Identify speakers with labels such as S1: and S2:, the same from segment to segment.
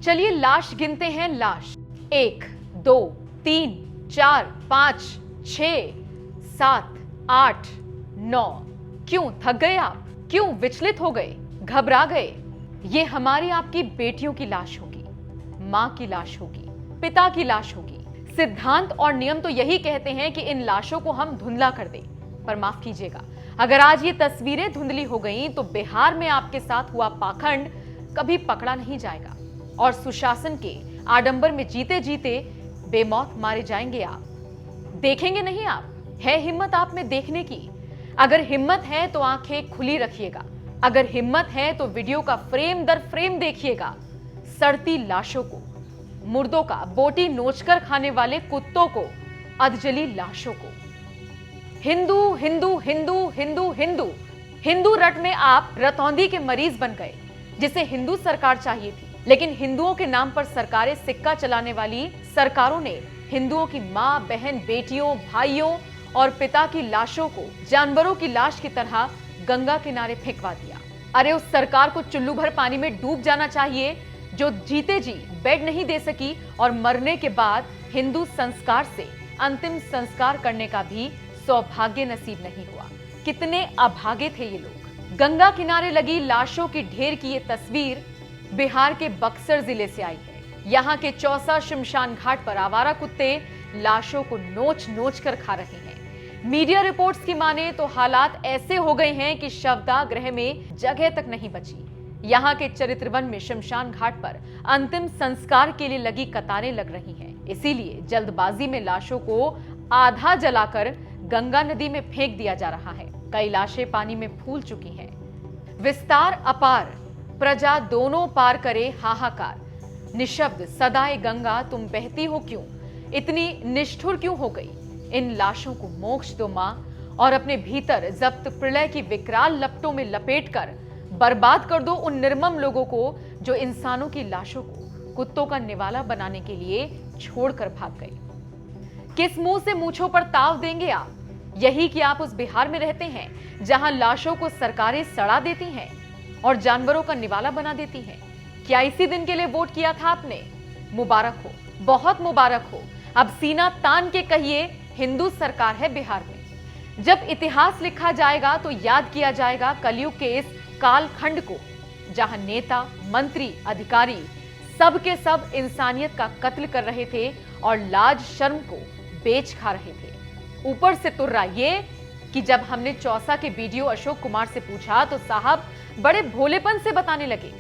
S1: चलिए लाश गिनते हैं। लाश 1 2 3 4 5 6 7 8 9। क्यों थक गए आप? क्यों विचलित हो गए, घबरा गए? ये हमारी आपकी बेटियों की लाश होगी, मां की लाश होगी, पिता की लाश होगी। सिद्धांत और नियम तो यही कहते हैं कि इन लाशों को हम धुंधला कर दें, पर माफ कीजिएगा, अगर आज ये तस्वीरें धुंधली हो गईं तो बिहार में आपके साथ हुआ पाखंड कभी पकड़ा नहीं जाएगा और सुशासन के आडंबर में जीते जीते बेमौत मारे जाएंगे आप। देखेंगे नहीं आप? है हिम्मत आप में देखने की? अगर हिम्मत है तो आंखें खुली रखिएगा, अगर हिम्मत है तो वीडियो का फ्रेम दर फ्रेम देखिएगा। सड़ती लाशों को, मुर्दों का बोटी नोचकर खाने वाले कुत्तों को, अधजली लाशों को। हिंदू हिंदू हिंदू हिंदू हिंदू हिंदू रट में आप रतौंधी के मरीज बन गए, जिसे हिंदू सरकार चाहिए थी, लेकिन हिंदुओं के नाम पर सरकारें सिक्का चलाने वाली सरकारों ने हिंदुओं की मां, बहन, बेटियों, भाइयों और पिता की लाशों को जानवरों की लाश की तरह गंगा किनारे फेंकवा दिया। अरे उस सरकार को चुल्लू भर पानी में डूब जाना चाहिए जो जीते जी बेड नहीं दे सकी और मरने के बाद हिंदू संस्कार से अंतिम संस्कार करने का भी सौभाग्य नसीब नहीं हुआ। कितने अभागे थे ये लोग। गंगा किनारे लगी लाशों की ढेर की ये तस्वीर बिहार के बक्सर जिले से आई है। यहाँ के चौसा शमशान घाट पर आवारा कुत्ते लाशों को नोच नोच कर खा रहे हैं। मीडिया रिपोर्ट्स की माने तो हालात ऐसे हो गए हैं कि शवदाह गृह में जगह तक नहीं बची। यहाँ के चरित्रवन में शमशान घाट पर अंतिम संस्कार के लिए लगी कतारें लग रही हैं। इसीलिए जल्दबाजी में लाशों को आधा जलाकर गंगा नदी में फेंक दिया जा रहा है। कई लाशें पानी में फूल चुकी हैं। विस्तार अपार, प्रजा दोनों पार करे हाहाकार। निशब्द सदाए गंगा तुम बहती हो क्यों, इतनी निष्ठुर क्यों हो गई? इन लाशों को मोक्ष दो मां और अपने भीतर जब्त प्रलय की विकराल लपटों में लपेटकर बर्बाद कर दो उन निर्मम लोगों को जो इंसानों की लाशों को कुत्तों का निवाला बनाने के लिए छोड़कर भाग गए। किस मुंह से मूंछों पर ताव देंगे आप? यही कि आप उस बिहार में रहते हैं जहां लाशों को सरकारें सड़ा देती हैं और जानवरों का निवाला बना देती हैं। क्या इसी दिन के लिए वोट किया था आपने? मुबारक हो, बहुत मुबारक हो। अब सीना तान के कहिए, हिंदू सरकार है बिहार में। जब इतिहास लिखा जाएगा तो याद किया जाएगा कलयुग के इस कालखंड को, जहां नेता, मंत्री, अधिकारी सब के सब इंसानियत का कत्ल कर रहे थे और लाज शर्म को बेच खा रहे थे। ऊपर से तुर्रा ये कि जब हमने चौसा के वीडियो अशोक कुमार से पूछा तो साहब बड़े भोलेपन से बताने लगे,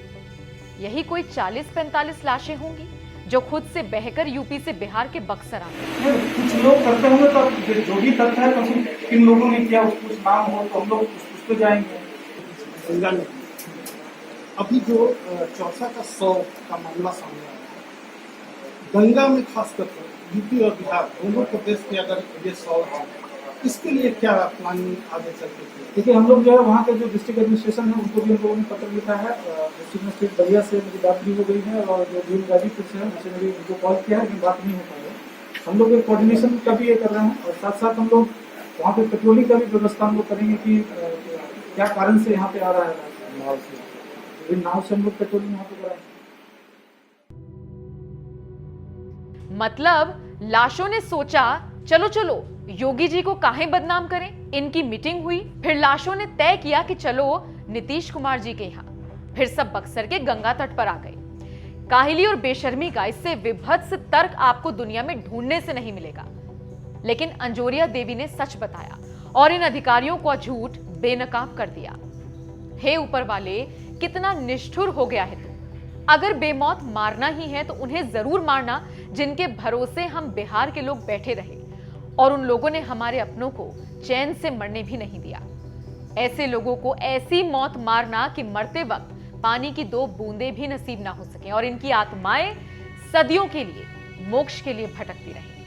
S1: यही कोई 40-45 लाशें होंगी जो खुद से बहकर यूपी से बिहार के बक्सर आ गए।
S2: कुछ लोग करते होंगे तो जो भी तथ्य है तो किन लोगों ने किया कुछ नाम हो तो हम लोग उस पे जाएंगे।
S3: अभी जो चौसा का 100 का मामला सामने आया है, गंगा में खासकर यूपी और बिहार दोनों प्रदेश के अगर ये 100 है, इसके लिए क्या प्लानिंग आगे चलती है?
S2: देखिए हम लोग जो है वहाँ के जो डिस्ट्रिक्ट एडमिनिस्ट्रेशन है उनको भी हम लोगों ने पत्र लिखा है। डिस्ट्रिक्ट मजिस्ट्रेट बलिया से मेरी बात भी हो गई है और जो भीम गाजीपुर से है उनसे मेरी उनको कॉल किया है, लेकिन बात नहीं हो पाई है। हम लोग कोऑर्डिनेशन का भी ये कर रहे हैं और साथ साथ हम लोग वहाँ पे पेट्रोलिंग का भी व्यवस्था हम लोग करेंगे कि क्या कारण से यहाँ पे आ रहा है नाव से। नाव से हम लोग पेट्रोलिंग यहाँ पे कराएंगे।
S1: मतलब लाशों ने सोचा चलो चलो योगी जी को काहे बदनाम करें। इनकी मीटिंग हुई, फिर लाशों ने तय किया कि चलो नीतीश कुमार जी के यहाँ। फिर सब बक्सर के गंगा तट पर आ गए। काहिली और बेशर्मी का इससे विभत्स तर्क आपको दुनिया में ढूंढने से नहीं मिलेगा। लेकिन अंजोरिया देवी ने सच बताया और इन अधिकारियों को झूठ बेनकाब कर दिया। हे ऊपर वाले, कितना निष्ठुर हो गया है तू। अगर बेमौत मारना ही है तो उन्हें जरूर मारना जिनके भरोसे हम बिहार के लोग बैठे रहे और उन लोगों ने हमारे अपनों को चैन से मरने भी नहीं दिया। ऐसे लोगों को ऐसी मौत मारना कि मरते वक्त पानी की 2 बूंदें भी नसीब ना हो सके और इनकी आत्माएं सदियों के लिए मोक्ष के लिए भटकती रहें।